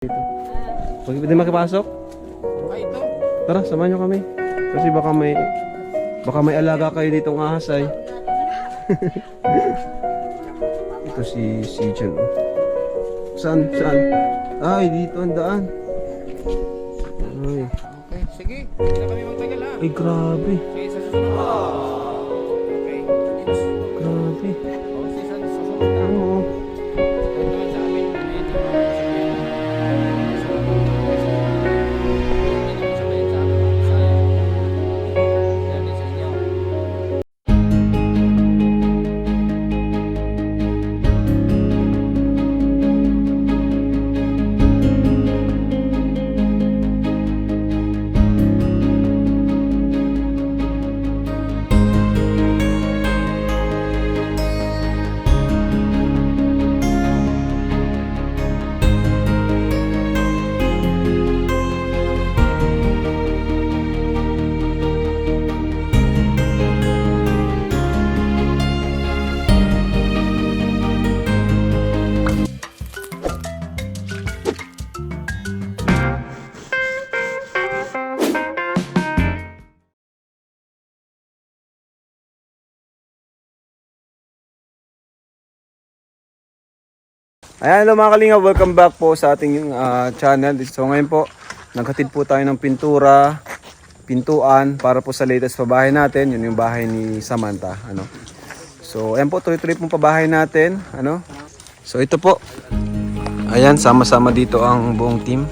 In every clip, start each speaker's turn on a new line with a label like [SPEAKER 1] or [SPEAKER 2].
[SPEAKER 1] Dito. Pwede makipasok?
[SPEAKER 2] Ay, ito.
[SPEAKER 1] Tara, samahan nyo kami. Kasi baka may alaga kayo ditong ahas ay. Ito si Jen. Oh. Saan? Ay, dito ang daan. Ay,
[SPEAKER 2] Okay, sige. Hindi na kami magtagal ha.
[SPEAKER 1] ay grabe.
[SPEAKER 2] Sige, sa susunod. Okay.
[SPEAKER 1] Grabe.
[SPEAKER 2] O, sige, sa susunod na.
[SPEAKER 1] Oo.
[SPEAKER 2] Kahit naman sa amin, medyo sabihin. Hindi naman sabihin sa amin, Bisaya. Kaya din sa inyo.
[SPEAKER 1] Ayan, hello mga kalinga, welcome back po sa ating channel. So ngayon po, naghatid po tayo ng pintuan para po sa latest pabahay natin. Yun yung bahay ni Samantha. So ayan po, tuloy-tuloy pong pabahay natin. So ito po, ayan, sama-sama dito ang buong team.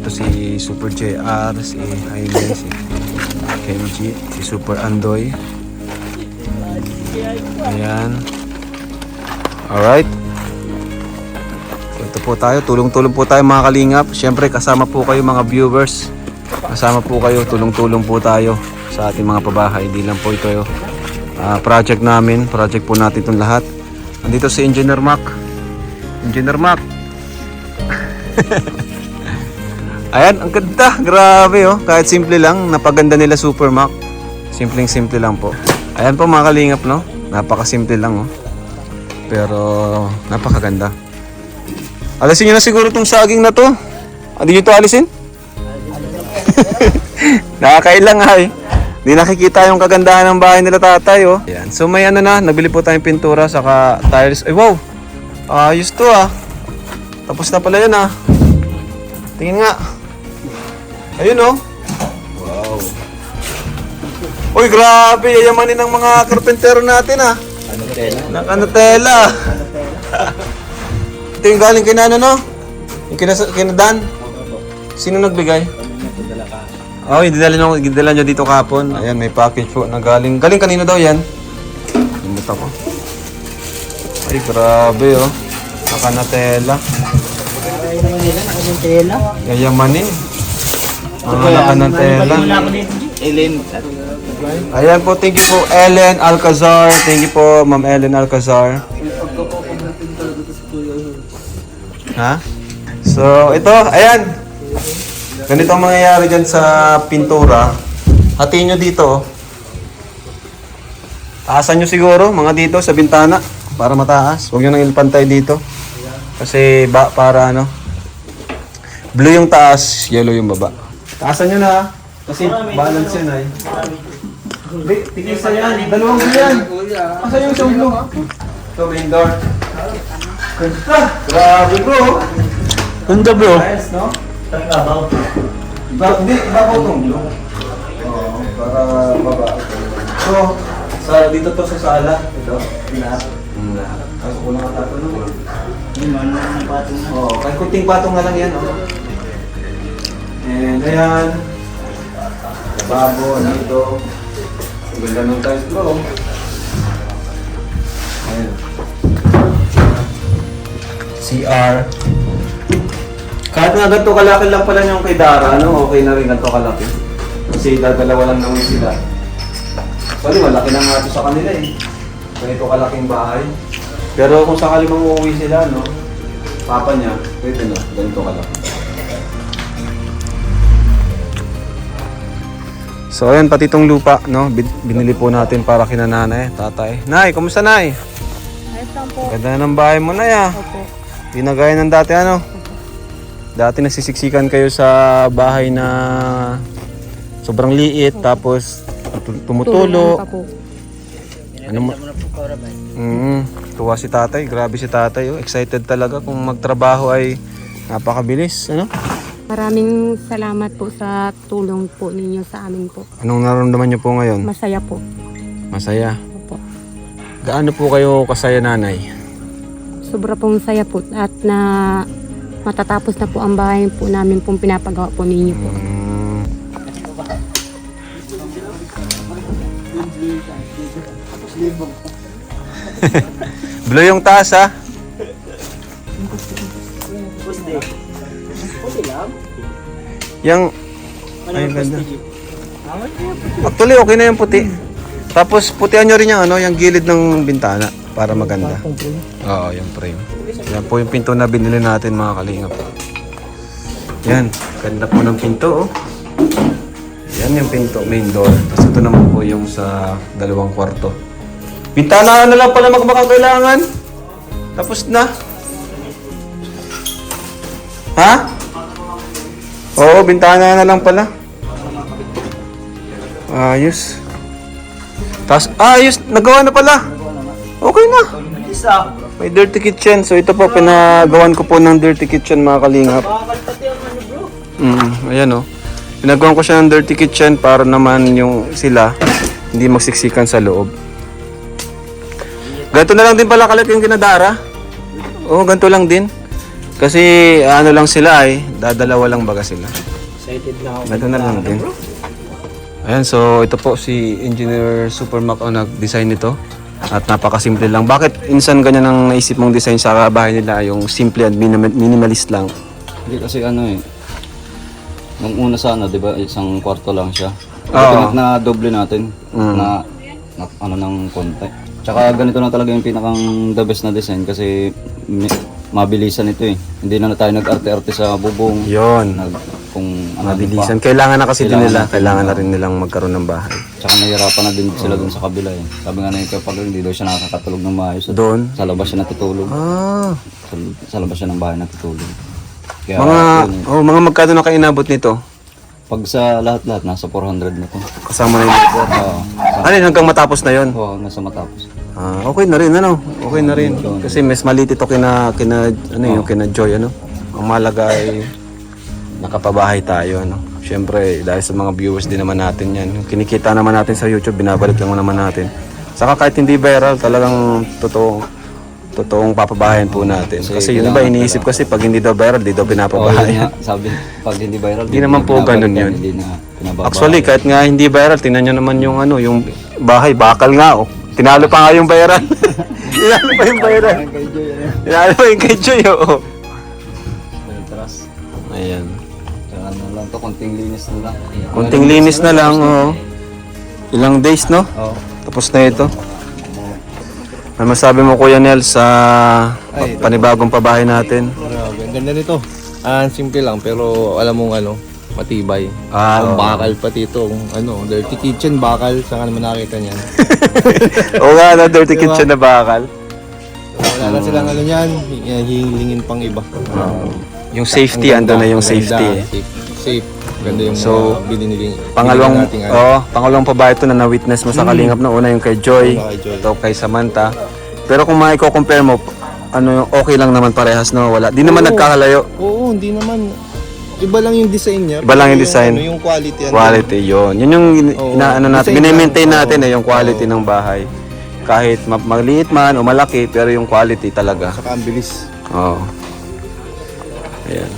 [SPEAKER 1] Ito si Super JR, si Jaime, si Kenji, si Super Andoy. Ayan. Alright. Ito po tayo, tulong-tulong po tayo mga kalingap. Siyempre kasama po kayo mga viewers. Kasama po kayo, tulong-tulong po tayo sa ating mga pabahay. Hindi lang po ito project namin, project po natin itong lahat. Nandito si Engineer Mac. Engineer Mac. Ayan, ang ganda, grabe oh. Kahit simple lang, napaganda nila Super Mac. Simpleng-simple lang po. Ayan po mga kalingap, no? Napakasimple lang oh. Pero napakaganda. Alisin nyo na siguro itong saging na to. Hindi nyo ito alisin? Nakakailang ay. Hindi nakikita yung kagandahan ng bahay nila tatay oh. Ayan. So may nabili po tayong pintura saka tiles. Ay wow, ayos to ah. Tapos na pala yun ah. Tingin nga. Ayun oh. Wow. Uy grabe, yayamanin ng mga karpentero natin ah. Naka-Nutella. Ito yung galing kay Nano, no? Yung kinadan. Sino nagbigay? Oh, dinala nyo dito kapon. Ayan, may package po na galing. Galing kanino daw yan? Limutan ko. Ay, grabe oh. Naka-Nutella. Yayamanin. Mga naka-Nutella.
[SPEAKER 2] Ellen.
[SPEAKER 1] Ayan po, thank you po Ellen Alcazar. Thank you po Ma'am Ellen Alcazar. Ha? So, ito, ayan. Ganito ang mangyayari dyan sa pintura. Hatiin nyo dito. Taasan nyo siguro, mga dito sa bintana. Para mataas. Huwag nyo nang ilpantay dito. Kasi para blue yung taas, yellow yung baba. Taasan nyo na. Kasi balance yan ay. Tigisan yan. Dalawang yan. Asan yung isang blue? Ito, main door. Ganda! Grabe bro! Ganda bro! Nice, no? Hindi, ibabaw itong blue. Oo, para baba. So, dito to sa sala. Ito. Lahat. Kaso ko lang tatanong. Oo, kahit kunting patong na lang yan. Oh. And ayan. Lababo, dito. Ang ganda ng tiles bro. Ayan. CR. Kahit nga ganito kalaki lang pala yung kay Dara, okay na rin ganito kalaki. Kasi dalawa lang naman sila. Sorry, malaki na nga ito sa kanila eh. Ganito kalaking bahay. Pero kung sakali mang uuwi sila, papa niya, pwede na, ganito kalaki. So ayan, pati itong lupa, binili po natin para kina nanay, tatay. Nay, kumusta nay?
[SPEAKER 3] Ayos lang po.
[SPEAKER 1] Ganda na ng bahay mo na ya.
[SPEAKER 3] Opo.
[SPEAKER 1] Di na gaya ng dati ano. Dati nasisiksikan kayo sa bahay na sobrang liit, tapos tumutulo.
[SPEAKER 3] Tulungan pa po.
[SPEAKER 1] Ano mo? Tuwa si tatay. Grabe si tatay. Oh. Excited talaga kung magtrabaho ay napakabilis. Ano?
[SPEAKER 3] Maraming salamat po sa tulong po ninyo sa amin po.
[SPEAKER 1] Anong nararamdaman niyo po ngayon?
[SPEAKER 3] Masaya po.
[SPEAKER 1] Masaya.
[SPEAKER 3] Opo.
[SPEAKER 1] Gaano po kayo kasaya, nanay?
[SPEAKER 3] Sobra pong saya po at na matatapos na po ang bahay po namin pong pinapagawa po ninyo po.
[SPEAKER 1] Blue yung taas, ha? Yang... Ay, ganda. Actually, okay na yung puti. Tapos, putihan nyo rin yung, yung gilid ng bintana para maganda. Oo, yung frame. Yan po yung pinto na binili natin, mga kalingap. Yan, ganda po ng pinto, oh. Yan yung pinto, main door. Tapos ito naman po yung sa dalawang kwarto. Bintana na lang pala magmakakailangan. Tapos na. Ha? Oo, bintana na lang pala. Ayos. Tapos, ayos. Nagawa na pala. Okay na. May dirty kitchen. So ito po, pinagawan ko po ng dirty kitchen, mga kalingap. Ayan, oh. Pinagawan ko siya ng dirty kitchen para naman yung sila hindi magsiksikan sa loob. Ganito na lang din pala kalat yung kinadara. Oo, ganito lang din. Kasi ano lang sila ay, dadalawa lang baga sila.
[SPEAKER 2] Excited na ako.
[SPEAKER 1] Ganito na lang din. Ayan, so ito po si Engineer Supermac ang nag-design nito. At napakasimple lang. Bakit insan ganyan ang naisip mong design sa bahay nila? Yung simple and minimalist lang.
[SPEAKER 4] Hindi kasi nung una sana, 'di ba, isang kwarto lang siya.
[SPEAKER 1] Oo.
[SPEAKER 4] Na doble natin na ng konti. Tsaka ganito na talaga yung pinakang the best na design kasi mabilisan ito eh. Hindi na tayo nag-arte-arte sa bubong.
[SPEAKER 1] Yon.
[SPEAKER 4] Kung
[SPEAKER 1] Mabilisan. Kailangan na kasi din nila. Kailangan na rin nilang magkaroon ng bahay.
[SPEAKER 4] Tsaka nahihirapan na din sila dun sa kabila eh. Sabi nga na yung kapag hindi daw siya nakakatulog ng maayos.
[SPEAKER 1] Doon?
[SPEAKER 4] Sa labas siya natutulog.
[SPEAKER 1] Ah.
[SPEAKER 4] Sa labas siya ng bahay natutulog. Kaya
[SPEAKER 1] Mga magkano na kayo inabot nito?
[SPEAKER 4] pag sa lahat-lahat, nasa 400 na to.
[SPEAKER 1] Kasama na yung ano yun, hanggang matapos na yon?
[SPEAKER 4] Oo, nasa matapos.
[SPEAKER 1] Okay na rin, ano? Okay na rin. Kasi mas maliit ito kina Joy, ano? Ang malaga ay nakapabahay tayo, ano? Siyempre, dahil sa mga viewers din naman natin yan. Yung kinikita naman natin sa YouTube, binabalik lang naman natin. Saka kahit hindi viral, talagang totoong papabahayan po natin. Kasi yun ba, iniisip kasi pag hindi daw viral, di daw pinapabahayan.
[SPEAKER 4] Sabi, pag hindi viral,
[SPEAKER 1] Hindi naman po ganun yun.
[SPEAKER 4] Hindi na pinababayan.
[SPEAKER 1] Actually, kahit nga hindi viral, tingnan nyo naman yung yung bahay, bakal nga, oh. Tinalo pa nga yung viral. Tinalo pa yung viral. Tinalo pa yung kay Joy, oh.
[SPEAKER 4] Trust.
[SPEAKER 1] Ayan.
[SPEAKER 4] Tsaka lang to, konting linis na lang.
[SPEAKER 1] Kunting linis na lang, oh. Ilang days, no?
[SPEAKER 4] Oo.
[SPEAKER 1] Tapos na ito. Ano masabi mo, Kuya Nel, sa panibagong pabahay natin?
[SPEAKER 5] Grabe, ang ganda nito. Simple lang pero alam mong matibay.
[SPEAKER 1] Oo.
[SPEAKER 5] Ang bakal pati itong dirty kitchen bakal, saan ka naman nakita niyan?
[SPEAKER 1] Oo nga, dirty kitchen na bakal.
[SPEAKER 5] Wala na silang niyan, hihilingin pang iba.
[SPEAKER 1] Yung safety, ando na yung safety.
[SPEAKER 5] Safe. Ganda yung
[SPEAKER 1] So,
[SPEAKER 5] bininiling.
[SPEAKER 1] Pangalawang,
[SPEAKER 5] nating,
[SPEAKER 1] pangalawang pabahay ito na na-witness mo sa Kalingap na una yung kay Joy,
[SPEAKER 5] Kay Joy.
[SPEAKER 1] ito kay Samantha. Pero kung maiko-compare mo, okay lang naman parehas, no? Wala. Di naman
[SPEAKER 5] Oo.
[SPEAKER 1] nagkakalayo.
[SPEAKER 5] Oo, hindi naman. Iba lang yung design niya.
[SPEAKER 1] Iba lang yung design.
[SPEAKER 5] Yung quality.
[SPEAKER 1] Quality, yun. Yun yung
[SPEAKER 5] Oo.
[SPEAKER 1] natin,
[SPEAKER 5] Design
[SPEAKER 1] bine-maintain
[SPEAKER 5] lang.
[SPEAKER 1] natin
[SPEAKER 5] Oo.
[SPEAKER 1] yung quality ng bahay. Kahit maliit man o malaki, pero yung quality talaga.
[SPEAKER 5] Saka ang bilis.
[SPEAKER 1] Oo. Ayan.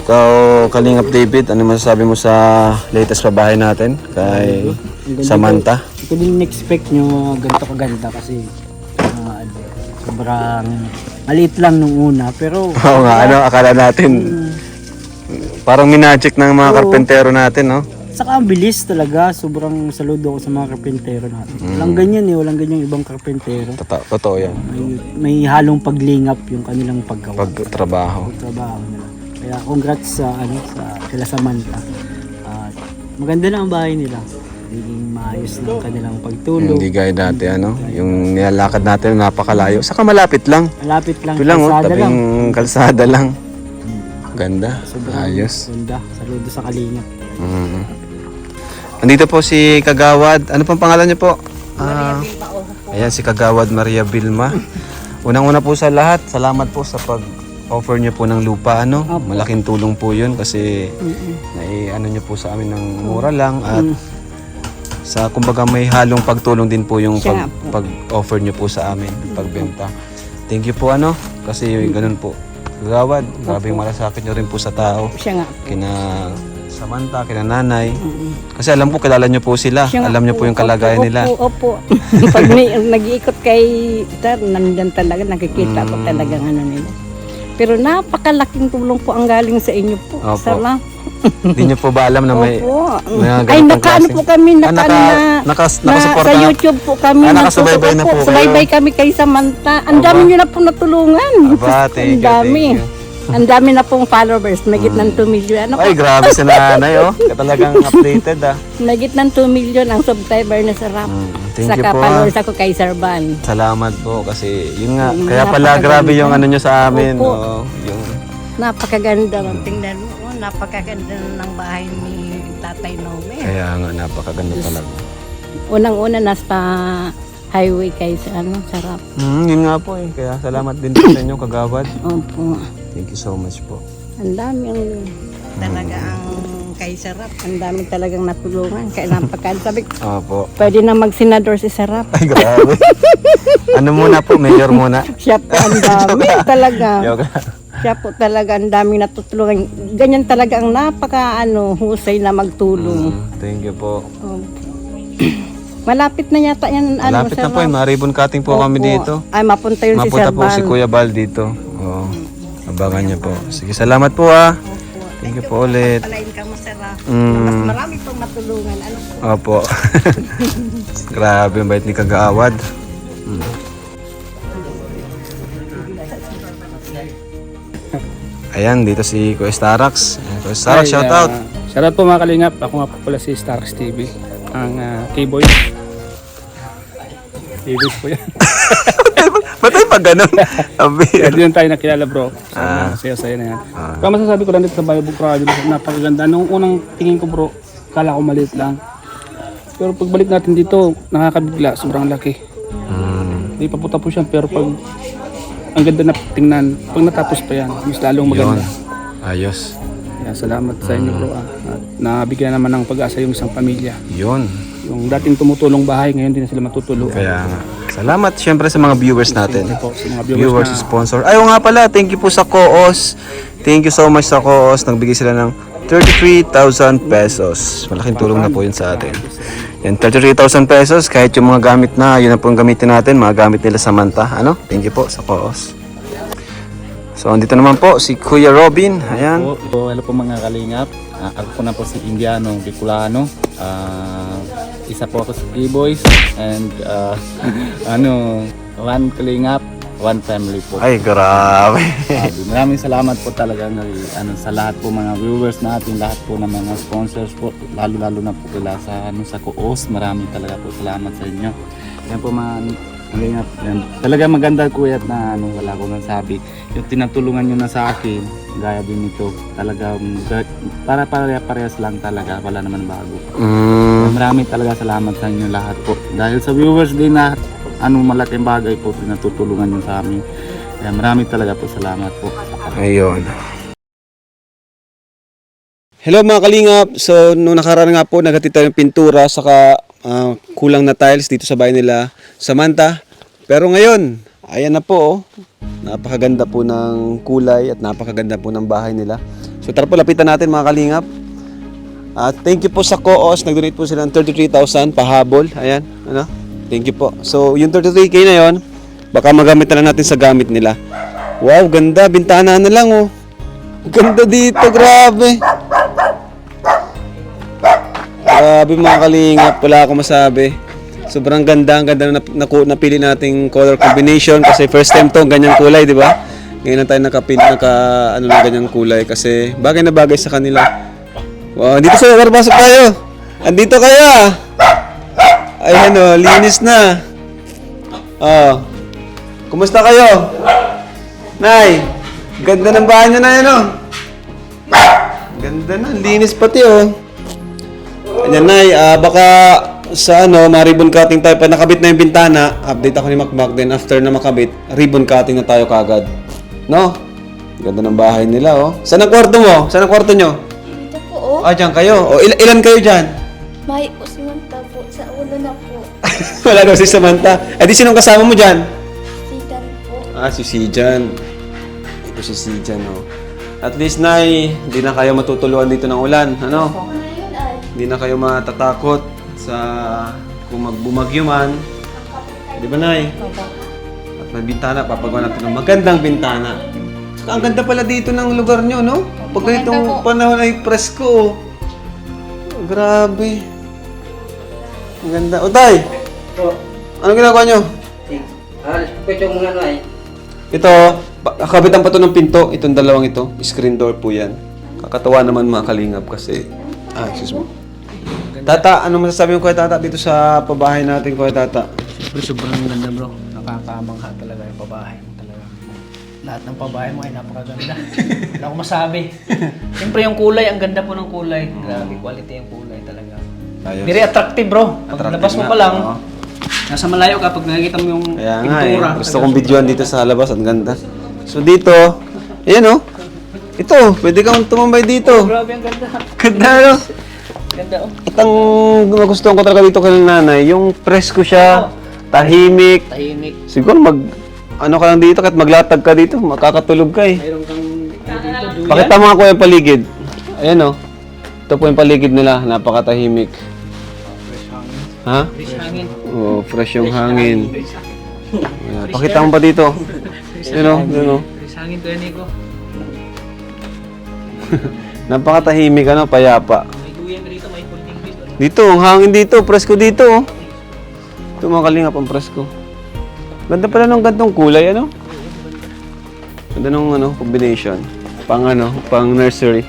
[SPEAKER 1] Ikaw, Kalingap David, ano masasabi mo sa latest pabahay natin kay Samantha?
[SPEAKER 2] Hindi ko din expect nyo ganito kaganda kasi sobrang maliit lang nung una pero
[SPEAKER 1] Oo nga, akala natin parang minagic ng mga karpentero natin, no?
[SPEAKER 2] saka ang bilis talaga, sobrang saludo ako sa mga karpentero natin. Walang ganyan walang ganyan ibang karpentero.
[SPEAKER 1] Totoo yan.
[SPEAKER 2] May halong paglingap yung kanilang paggawa.
[SPEAKER 1] Pagtrabaho.
[SPEAKER 2] Pagtrabaho nila. Kaya congrats sa sila Samantha. At maganda na ang bahay nila. Naging maayos na ang kanilang pagtulog.
[SPEAKER 1] Hindi gaya dati, yung nilalakad natin napakalayo. Saka malapit lang.
[SPEAKER 2] Malapit lang.
[SPEAKER 1] Ito lang,
[SPEAKER 2] kalsada lang.
[SPEAKER 1] tabing kalsada lang. ganda.
[SPEAKER 2] Sobrang
[SPEAKER 1] Ayos.
[SPEAKER 2] ganda. Saludo sa Kalingap.
[SPEAKER 1] Mm. Andito po si Kagawad. Ano pong pangalan niyo po? Ayan si Kagawad Maria Vilma. Unang-una po sa lahat, salamat po sa pag-offer niyo po ng lupa. Malaking tulong po yun kasi ano niyo po sa amin ng mura lang at sa kumbaga may halong pagtulong din po yung pag-offer niyo po sa amin, pagbenta. Thank you po kasi ganun po. Kagawad, grabe yung malasakit niyo rin po sa tao.
[SPEAKER 6] Siya nga.
[SPEAKER 1] Kina Samantha, kina nanay. Kasi alam po, kilala niyo po sila.
[SPEAKER 6] Siya nga
[SPEAKER 1] Alam niyo po yung kalagayan nila.
[SPEAKER 6] Opo. Pag nag-iikot kay Sir, nandyan talaga, nakikita ko talagang ano nila. Pero napakalaking tulong po ang galing sa inyo po.
[SPEAKER 1] Opo.
[SPEAKER 6] Salamat.
[SPEAKER 1] Hindi niyo po ba alam na may
[SPEAKER 6] Opo.
[SPEAKER 1] mga
[SPEAKER 6] Ay,
[SPEAKER 1] ganitong
[SPEAKER 6] nakaano
[SPEAKER 1] klase?
[SPEAKER 6] po kami,
[SPEAKER 1] nakasuporta
[SPEAKER 6] sa
[SPEAKER 1] na?
[SPEAKER 6] YouTube po kami.
[SPEAKER 1] Nakasubaybay na po kayo?
[SPEAKER 6] Subaybay kami kay Samantha. Ang dami nyo na po natulungan.
[SPEAKER 1] Aba, thank
[SPEAKER 6] Ang
[SPEAKER 1] you,
[SPEAKER 6] dami.
[SPEAKER 1] thank you.
[SPEAKER 6] Ang dami na pong followers. Magit ng 2 million. Ano
[SPEAKER 1] Ay,
[SPEAKER 6] po?
[SPEAKER 1] grabe si nanay, Talagang updated,
[SPEAKER 6] Magit ng 2 million ang subscriber na sa rap.
[SPEAKER 1] Thank you
[SPEAKER 6] Saka
[SPEAKER 1] po,
[SPEAKER 6] followers ako kay Sir Van.
[SPEAKER 1] Salamat po kasi yun nga. Kaya pala grabe yung ano nyo sa amin.
[SPEAKER 6] Opo.
[SPEAKER 1] Yung
[SPEAKER 6] Napakaganda. Tingnan mo, napakaganda ng bahay ni Tatay Nome.
[SPEAKER 1] Kaya nga, napakaganda talaga.
[SPEAKER 6] Unang-una nasa highway kay sa sarap.
[SPEAKER 1] Yun nga po Kaya salamat din po sa inyo, Kagawad.
[SPEAKER 6] Opo.
[SPEAKER 1] Thank you so much po.
[SPEAKER 6] Ang dami ang talaga ang kay Sarap. Ang dami talagang natulungan. Kaya sabi ko,
[SPEAKER 1] Opo.
[SPEAKER 6] pwede na mag-senador si Sarap.
[SPEAKER 1] Ay, grabe. Ano muna po? Mayor muna.
[SPEAKER 6] Siya po ang dami talaga.
[SPEAKER 1] Yoga.
[SPEAKER 6] Siya po talaga ang daming natutulungan. Ganyan talaga ang husay na magtulong.
[SPEAKER 1] Thank you po.
[SPEAKER 6] Opo. Malapit na yata yan.
[SPEAKER 1] Malapit na po Maribon cutting po kami dito.
[SPEAKER 6] Ay, mapunta yun si
[SPEAKER 1] Mapunta
[SPEAKER 6] Sir
[SPEAKER 1] po si
[SPEAKER 6] Van.
[SPEAKER 1] Kuya Bal dito. Oo. Abangan niyo po. Sige, salamat po Thank you po ulit.
[SPEAKER 6] Palain ka mo, Sarap.
[SPEAKER 1] Mm.
[SPEAKER 6] Mas marami pong matulungan.
[SPEAKER 1] Opo. Grabe, ang bait ni Kagawad. Ayan, dito si Kuya Starax. Kuya Starax, shout out.
[SPEAKER 7] Shoutout po mga kalingap. Ako nga po pala si Starax TV. Ang K-Boy. K-Boys po yan.
[SPEAKER 1] Ba't tayo pag ganun?
[SPEAKER 7] Kaya din tayo nakilala bro. Saya-saya na yan. Kaya masasabi ko lang dito sa Bible Project, napakaganda. Nung unang tingin ko bro, kala ko maliit lang. Pero pagbalik natin dito, nakakabigla. Sobrang laki. Hindi pa po tapos yan. Pero pag ang ganda na tingnan, pag natapos pa yan, mas lalong maganda.
[SPEAKER 1] Ayos.
[SPEAKER 7] Kaya salamat sa inyo bro. At nabigyan naman ng pag-asa yung isang pamilya.
[SPEAKER 1] Yun.
[SPEAKER 7] Yung dating tumutulong bahay, ngayon din na sila matutulungan.
[SPEAKER 1] Kaya nga. Salamat syempre sa mga viewers natin.
[SPEAKER 7] Thank you po sa mga
[SPEAKER 1] Viewers,
[SPEAKER 7] na
[SPEAKER 1] sponsor. Ayaw nga pala, thank you po sa Koos. Thank you so much sa Koos. Nagbigay sila ng 33,000 pesos. Malaking tulong na po yun sa atin. Yan, 33,000 pesos. Kahit yung mga gamit na, yun na po yung gamitin natin. Mga gamit nila Samantha. Thank you po sa Koos. So, andito naman po si Kuya Robin. Ayan.
[SPEAKER 8] Hello po mga kalingap. Ako po na po si Indiano Bicolano. Isa po ako sa K-Boys and one kalingap, one family po.
[SPEAKER 1] Ay, grabe.
[SPEAKER 8] Maraming salamat po talaga sa lahat po mga viewers natin, lahat po ng mga sponsors po, lalo na po sila sa Koos. Maraming talaga po salamat sa inyo. Yan po mga kalingap. Talaga maganda kuya na wala ko nang sabi. Yung tinatulungan nyo na sa akin, gaya din ito, talagang para parehas lang talaga, wala naman bago. Maraming talaga salamat sa inyo lahat po. Dahil sa viewers din na malaking bagay po pinatutulungan nyo sa amin. Kaya maraming talaga po salamat po.
[SPEAKER 1] Ayun. Hello mga kalingap. So, nung nakaraan nga po, naghatid tayo ng pintura saka kulang na tiles dito sa bahay nila Samantha. Pero ngayon, ayan na po. Napakaganda po ng kulay at napakaganda po ng bahay nila. So tara po, lapitan natin mga kalingap. Thank you po sa Koos. Nag-donate po sila ng 33,000 pahabol. Ayan, thank you po. So yung 33k na yon, baka magamit na lang natin sa gamit nila. Wow, ganda. Bintana na lang Ganda dito, grabe. Grabe mga kalingap, wala akong masabi. Sobrang ganda, ang ganda na napili nating color combination kasi first time to, ganyang kulay, di ba? Ngayon na tayo na ganyang kulay kasi bagay na bagay sa kanila. Wow, dito sa pasok tayo. Andito kaya. Ayan linis na. Kumusta kayo? Nay, ganda ng bahay niyo na yan Ganda na, linis pati oh. Ayan Nay, baka sa ma-ribbon cutting tayo. Pag nakabit na yung bintana, update ako ni Macmac. Then after na makabit, ribbon cutting na tayo kagad. No? Ganda ng bahay nila oh. Saan ang kwarto mo? Saan ang kwarto nyo?
[SPEAKER 9] Dito po, oh.
[SPEAKER 1] Dyan kayo. Ilan kayo dyan?
[SPEAKER 9] May usmanta po. Sa ulo na po.
[SPEAKER 1] Wala daw si Samantha. Di sinong kasama mo dyan?
[SPEAKER 9] Sidan po.
[SPEAKER 1] Si Sijan. Ito si Sijan oh. At least Nay, hindi na kayo matutuluan dito ng ulan. Ano?
[SPEAKER 9] Ano yun ay?
[SPEAKER 1] Hindi na kayo matatakot sa kung magbumagyo man. Di ba, Nay? At may bintana, papagawa natin ng magandang bintana. Saka ang ganda pala dito ng lugar nyo, no? Pag ganitong panahon ay presko, oh. Oh, grabe. Ang ganda. O, Tay! Anong ginagawa nyo? Ito, kabitan pa to ng pinto. Itong dalawang ito. Screen door po yan. Kakatawa naman mga kalingap kasi... excuse me. Tata, ano masasabi mo Kuya Tata dito sa pabahay natin Kuya Tata?
[SPEAKER 2] Siyempre, sobrang ganda bro. Nakakamangha talaga yung pabahay mo talaga. Lahat ng pabahay mo ay napakaganda. Wala akong masabi. Siyempre yung kulay, ang ganda po ng kulay. Grabe, quality yung kulay talaga.
[SPEAKER 1] Ayos.
[SPEAKER 2] Very attractive bro. Pag
[SPEAKER 1] Attractive
[SPEAKER 2] labas mo
[SPEAKER 1] nga,
[SPEAKER 2] pa lang,
[SPEAKER 1] oo.
[SPEAKER 2] nasa malayo ka pag nakikita mo yung
[SPEAKER 1] Kaya nga
[SPEAKER 2] pintura.
[SPEAKER 1] Gusto kong videoan dito sa labas. Ang ganda. So dito, ayan oh. Ito, pwede kang tumambay dito.
[SPEAKER 2] Grabe, ang ganda.
[SPEAKER 1] Ganda no?
[SPEAKER 2] Ganda oh.
[SPEAKER 1] At ang nagustuhan ko talaga dito kay nanay, yung presko siya, tahimik.
[SPEAKER 2] Tahimik.
[SPEAKER 1] Siguro ano ka lang dito, kahit maglatag ka dito, makakatulog ka eh.
[SPEAKER 2] Mayroon kang dito,
[SPEAKER 1] Pakita mo ako yung paligid. Ayan oh. Ito po yung paligid nila, napakatahimik. Ha?
[SPEAKER 2] fresh hangin.
[SPEAKER 1] Oo, fresh yung hangin. Ayan. Pakita mo pa dito. Yun oh.
[SPEAKER 2] Fresh hangin to yan, Nico.
[SPEAKER 1] Napakatahimik, payapa.
[SPEAKER 2] May duyan dito, may kulting dito.
[SPEAKER 1] Dito, ang hangin dito, presko dito. Oh. Ito mga kalingap ang presko. Ganda pala ng gantong kulay, ano? Ganda ng combination. Pang nursery.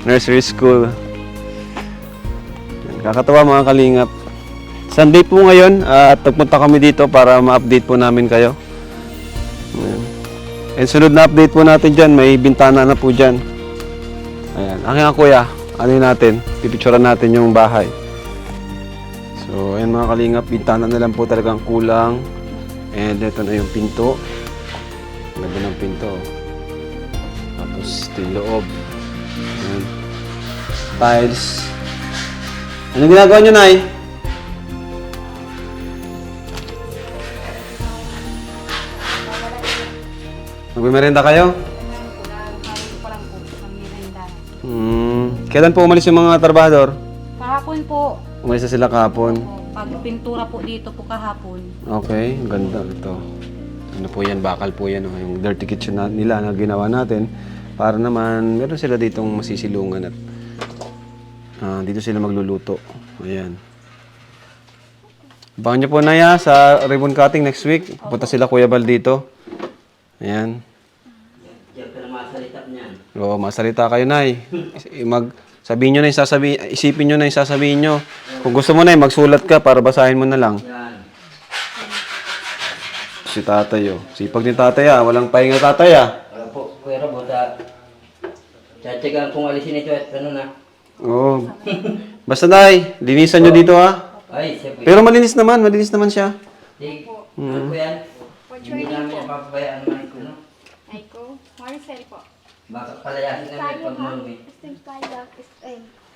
[SPEAKER 1] Nursery school. Kakatawa mga kalingap. Sunday po ngayon at nagpunta kami dito para ma-update po namin kayo. Ayan. And sunod na update po natin dyan, may bintana na po dyan. Ayan, aking kuya, natin, pipicturean natin yung bahay. So, ayan mga kalingap, bintana na lang po talagang kulang. And ito na yung pinto. Ganda ng pinto. Tapos, ito yung loob. Ayan. Tiles. Anong ginagawa nyo, Nay? Magbimerenda kayo? Kailan po umalis yung mga trabahador?
[SPEAKER 3] Kahapon po.
[SPEAKER 1] Umalis na sila kahapon.
[SPEAKER 3] Pag pintura po dito po kahapon.
[SPEAKER 1] Okay, ang ganda ito. Ano po yan, bakal po yan. Yung dirty kitchen nila na ginawa natin. Para naman, meron sila ditong masisilungan at dito sila magluluto. Ayan. Abangan nyo po na sa ribbon cutting next week. Pupunta sila Kuya Bal dito. Ayan. Oo, masalita kayo, Nay. Sabihin nyo na yung isipin nyo na yung sasabihin nyo. Kung gusto mo na magsulat ka para basahin mo na lang. Si tatay, oh. Sipag ni tatay, walang pahinga tatay,
[SPEAKER 10] Wala po, Kuya Rob, tsatsagaan kung alisin ito at ano na.
[SPEAKER 1] Oo. Basta, Nay, linisan nyo dito, ha.
[SPEAKER 10] Ay, siya po.
[SPEAKER 1] Pero malinis naman siya.
[SPEAKER 10] Di, ano po yan? Hindi namin papabayaan naman ito, no?
[SPEAKER 9] Aiko, Marcel po.
[SPEAKER 10] Baka palayasin namin pag marumi.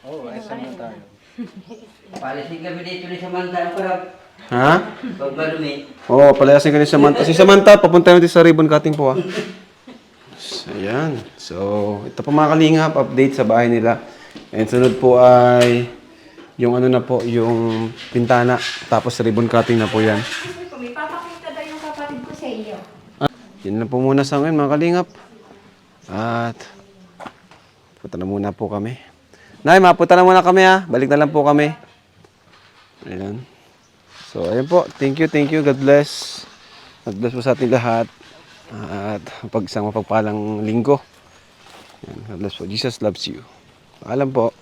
[SPEAKER 8] Oo, ay sama tayo.
[SPEAKER 10] Palisin kami dito ni Samantha, Kuya Rob.
[SPEAKER 1] Ha?
[SPEAKER 10] Pag marumi.
[SPEAKER 1] Oo, palayasin ka ni Samantha. Si Samantha, papunta natin sa ribbon cutting po, ha. Ayan. So, ito po mga kalingap, update sa bahay nila. And sunod po ay yung yung pintana. Tapos ribbon cutting na po yan.
[SPEAKER 9] May papakita daw yung kapatid ko sa iyo.
[SPEAKER 1] Yan na po muna sa ngayon mga kalingap. At punta na muna po kami. Nay, mapunta na muna kami ha. Balik na lang po kami. Ayan. So, ayun po. Thank you. God bless. God bless po sa ating lahat. At isang mapagpalang linggo. Ayan. God bless po. Jesus loves you. Paalam po.